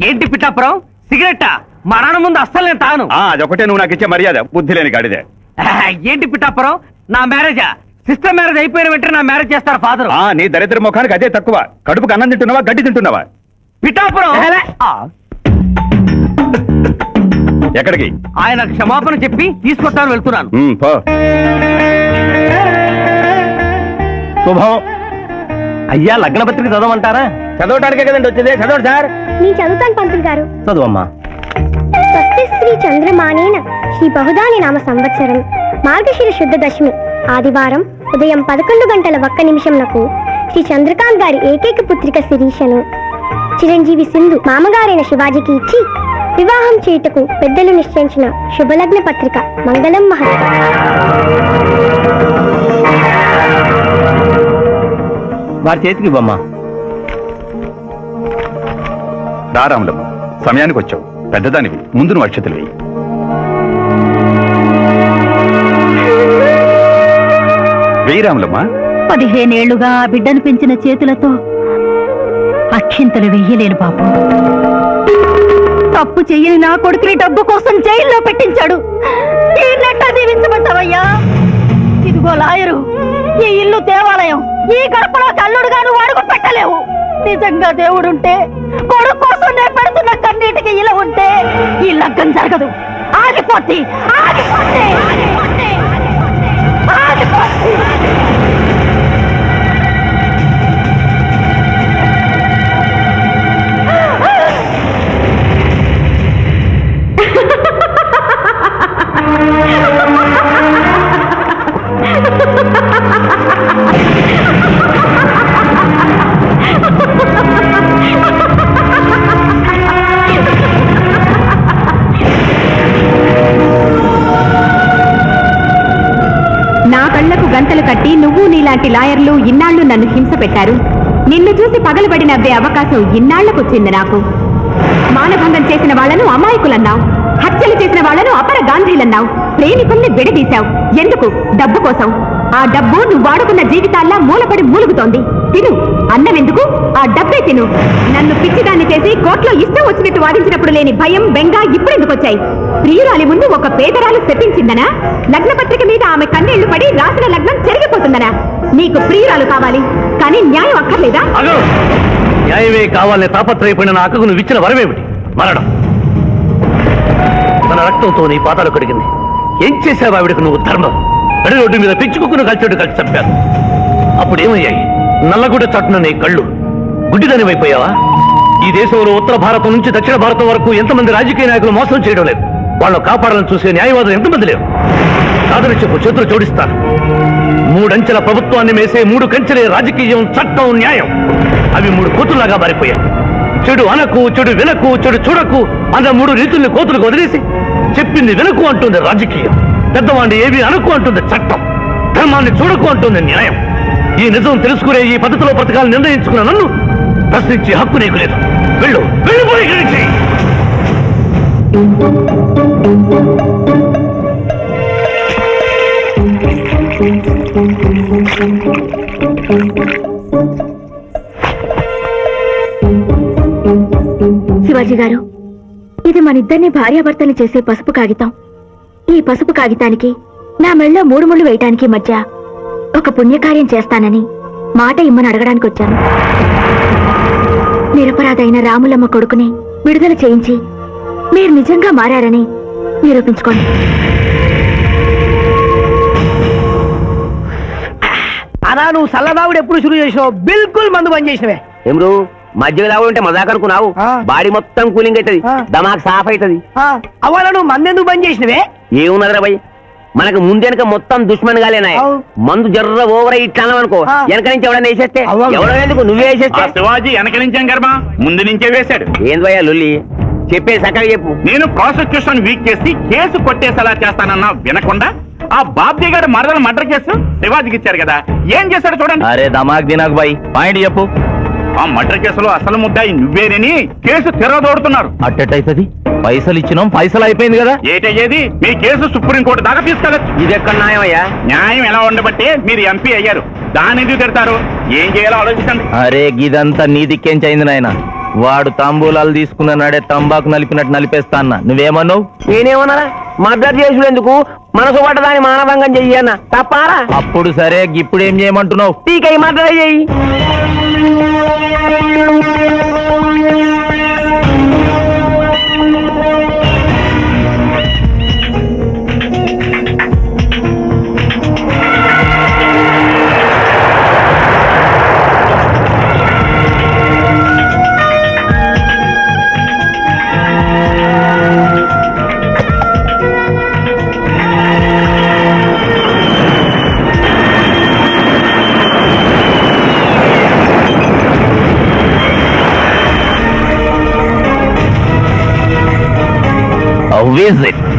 ఏంటి పిఠాపురం సిగరెట్టా? మా నాన్న ముందు అస్సలు నేను తాను. అదొకటే నువ్వు నాకు ఇచ్చే మర్యాద, బుద్ధి లేని గాడిదే. ఏంటి పిఠాపురం, నా మ్యారేజా? సిస్టర్ మ్యారేజ్ అయిపోయిన వెంటనే నా మ్యారేజ్ చేస్తారు ఫాదర్. నీ దరిద్ర ముఖానికి అదే తక్కువ. కడుపుకు అన్నం తింటున్నావా, గడ్డి తింటున్నావా? పిఠాపురం ఎక్కడికి? ఆయన క్షమాపణ చెప్పి తీసుకొస్తాను, వెళ్తున్నాను. పో. శుభం. అయ్యా లగ్న పత్రిక చదవమంటారా? చదవటానికే కదండి వచ్చింది, చదవండి సార్. నేను చదువుతాను పంతులు గారు. చదువమ్మా. స్వస్తి శ్రీ చంద్రమానేన శ్రీ బహుదాని నామ సంవత్సరం మార్గశిర శుద్ధ దశమి ఆదివారం ఉదయం 11:01 శ్రీ చంద్రకాంత్ గారి ఏకైక పుత్రిక శిరీషను చిరంజీవి సింధు మామగారైన శివాజీకి ఇచ్చి వివాహం చేయుటకు పెద్దలు నిశ్చయించిన శుభలగ్న పత్రిక. మంగళం మహత్. వారి చేతికి బొమ్మ. రారాములమ్మ, సమయానికి వచ్చావు. పెద్దదానివి, ముందు నువ్వు అక్షతలు వేయి. వేయి రాములమ్మ. 15 ఏళ్లుగా ఆ బిడ్డను పెంచిన చేతులతో అక్షింతలు వెయ్యలేను బాబు. తప్పు చెయ్యని నా కొడుకుని డబ్బు కోసం జైల్లో పెట్టించాడు. దీన్నెట్టా దీవించమంటావయ్యా? ఇదిగో లాయరు, ఈ ఇల్లు దేవాలయం, ఈ గడపలో కల్లుడుగాను వాడుకు పెట్టలేవు. నిజంగా దేవుడుంటే, కొడుకు కోసం నేను పెడుతున్న కన్నీటికి ఇలా ఉంటే ఈ లగ్గం జరగదు. ఆగిపోద్ది, ఆగిపోద్ది, ఆగిపోద్ది, ఆగిపోద్ది. నా కళ్లకు గంతలు కట్టి నువ్వు నీలాంటి లాయర్లు ఇన్నాళ్లు నన్ను హింస పెట్టారు. నిన్ను చూసి పగలబడి నవ్వే అవకాశం ఇన్నాళ్లకొచ్చింది నాకు. మానభంగం చేసిన వాళ్లను అమాయకులన్నావు, హత్యలు చేసిన వాళ్లను అపర గాంధీలన్నావు, ప్రేమికుల్ని విడదీశావు. ఎందుకు? డబ్బు కోసం. ఆ డబ్బు నువ్వు వాడుకున్న జీవితాల్లా మూలపడి మూలుగుతోంది. తిను, అన్నమెందుకు? ఆ డబ్బే తిను. నన్ను పిచ్చిదాన్ని చేసి కోర్టులో ఇష్టం వచ్చినట్టు వాదించినప్పుడు లేని భయం, బెంగ ఇప్పుడెందుకు వచ్చాయి? ప్రియురాలి ముందు ఒక పేదరాలు శపించిందనా? లగ్న పత్రిక మీద ఆమె కన్నీళ్లు పడి రాసిన లగ్నం చెరిగిపోతుందనా? నీకు ప్రియురాలు కావాలి, కానీ న్యాయం అక్కర్లేదా? న్యాయమే కావాలని తాపత్రయపడిన నా అక్కకు నువ్వు ఇచ్చిన వరమేమిటి? మరణం. తన రక్తంతో నీ పాతాలు కడిగింది. ఏం చేశావు ఆవిడకు నువ్వు? ధర్మం. నడి రోడ్డు మీద పిచ్చుకుక్కును కలిచోడు కలిసి చంపారు. అప్పుడు ఏమయ్యాయి? నల్లగుడ్డ చాటున నీ కళ్ళు గుడ్డిదని అయిపోయావా? ఈ దేశంలో ఉత్తర భారతం నుంచి దక్షిణ భారతం వరకు ఎంతమంది రాజకీయ నాయకులు మోసం చేయడం లేదు. వాళ్ళను కాపాడాలని చూసే న్యాయవాదులు ఎంతమంది లేరు? కాదని చెప్పు, చేతులు జోడిస్తాను. 3 అంచెల ప్రభుత్వాన్ని మేసే 3 కంచెలే రాజకీయం, చట్టం, న్యాయం. అవి 3 కోతుల్లాగా మారిపోయాయి. చెడు అనకు, చెడు వినకు, చెడు చూడకు అన్న 3 రీతుల్ని కోతులకు వదిలేసి చెప్పింది వినకు అంటుంది రాజకీయం. పెద్దవాడిని ఏవి అనకు అంటుంది చట్టం. ధర్మాన్ని చూడకు అంటుంది న్యాయం. ఈ నిజం తెలుసుకునే ఈ పద్ధతిలో బ్రతకాలను నిర్ణయించుకున్న నన్ను ప్రశ్నించే హక్కు నీకు లేదు. వెళ్ళు, వెళ్ళిపోయి ఇక్కడి శివాజీ గారు, ఇది మనిద్దరిని భార్యాభర్తలు చేసే పసుపు కాగితం. ఈ పసుపు కాగితానికి నా మెళ్ళో 3 ముళ్ళు వేయటానికి మధ్య ఒక పుణ్యకార్యం చేస్తానని మాట ఇమ్మని అడగడానికి వచ్చాను. నిరపరాధైన రాములమ్మ కొడుకుని విడుదల చేయించి మీరు నిజంగా మారారని నిరూపించుకోండి. అనా నువ్వు సల్లదావుడు ఎప్పుడు షురు చేసినావు? బిల్కుల్ మందు బంద్ చేసినవే. ఏమ్రు మధ్య తాగుడు అంటే మజాక్ అనుకున్నావు? బాడీ మొత్తం కూలింగ్ అవుతుంది, దమాక్ సాఫ్ అవుతుంది. అవ్వాల నువ్వు మందెందుకు బంద్ చేసినవే? ఏమున్నదిరా భయ్, మనకు ముందెనక మొత్తం దుష్మన్ గాలేనా? మందు జర్ర ఓవర్ ఇట్లా అనుకో, వెనక నుంచి ఎవడన్నా వేసేస్తే ఎవడో ఎందుకు నువ్వే వేసేస్తే? శివాజీ వెనక నుంచే కర్మ, ముందు నుంచే వేశాడు. ఏం భయ్యా లొల్లి? చెప్పే సకలు చెప్పు. నేను ప్రాసిక్యూషన్ వీక్ చేసి కేసు కొట్టేసేలా చేస్తానన్నా వినకుండా ఆ బాబ్జీ గారి మరదల మర్డర్ కేసు శివాజీకి ఇచ్చారు కదా, ఏం చేశాడు చూడండి. అరే దమాక్ దినాక్ బాయ్, పాయింట్ చెప్పు. ఆ మర్డర్ కేసులో అసలు ముద్దాయి నువ్వేనని కేసు తిరగదోడుతున్నారు. అట్టయితది పైసలు ఇచ్చినాం, పైసలు అయిపోయింది కదా. ఏటయ్యేది? మీ కేసు సుప్రీంకోర్టు దాకా తీసుకెళ్ళచ్చు. ఇది ఎక్కడ న్యాయం అయ్యా? న్యాయం ఎలా ఉండబట్టే మీరు ఎంపీ అయ్యారు. దాన్ని ఎందుకు తిడతారు? ఏం చేయాలో ఆలోచించండి. అరే గిదంతా నీ దిక్కేం చైంది నాయన. వాడు తాంబూలాలు తీసుకున్న నాడే తంబాకు నలిపినట్టు నలిపేస్తా అన్న నువ్వేమన్నావు? నేనేమన్నారా మర్డర్ చేసుడు ఎందుకు మనసు పడ్డదాన్ని మానభంగం చెయ్యన్న తప్పారా? అప్పుడు సరే ఇప్పుడు ఏం చేయమంటున్నావు? టీకై మర్డర్ చెయ్యి. How is it?